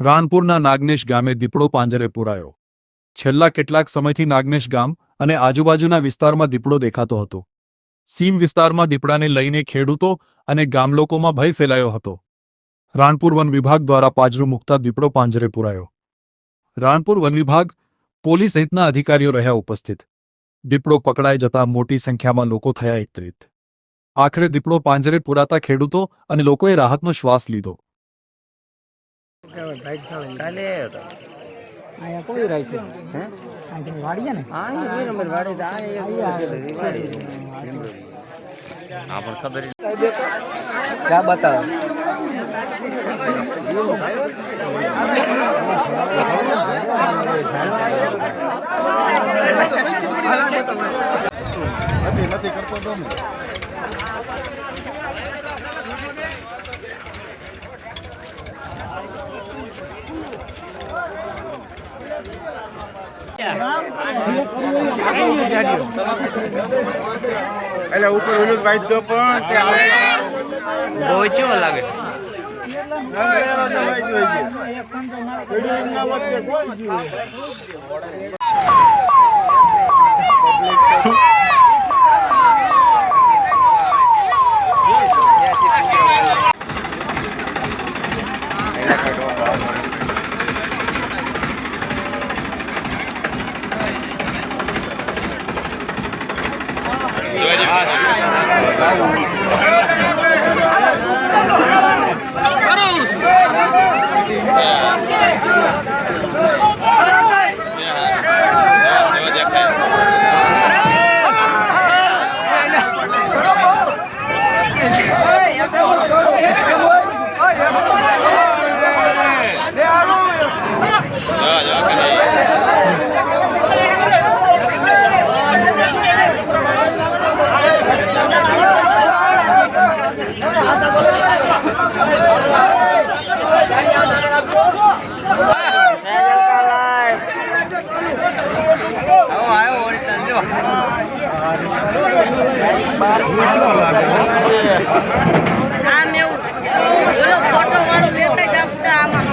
રાણપુરના નાગનેશ ગામે દીપડો પાંજરે પુરાયો। છેલ્લા કેટલાક સમયથી નાગનેશ ગામ અને આજુબાજુના વિસ્તારમાં દીપડો દેખાતો હતો। સીમ વિસ્તારમાં દીપડાને લઈને ખેડૂતો અને ગામલોકોમાં ભય ફેલાયો હતો। રાણપુર વન વિભાગ દ્વારા પાંજરું મૂકતા દીપડો પાંજરે પુરાયો। રાણપુર વન વિભાગ, પોલીસ સહિતના અધિકારીઓ રહ્યા ઉપસ્થિત। દીપડો પકડાઈ જતા મોટી સંખ્યામાં લોકો થયા એકત્રિત। આખરે દીપડો પાંજરે પુરાતા ખેડૂતો અને લોકોએ રાહતનો શ્વાસ લીધો। કાલે આયા કોઈ રાઈ છે હે આ વાડીયા ને હા એ નંબર વાડી આ એક વાડી આ પણ ખબર क्या बताओ નથી करतो दो એટલે ઉપર ઓલું વાઈટ દો પણ તે આવે બહુ ચો લાગે આમ એવું બોલો ફોટો વાળો લેતા જ આપણે આમાં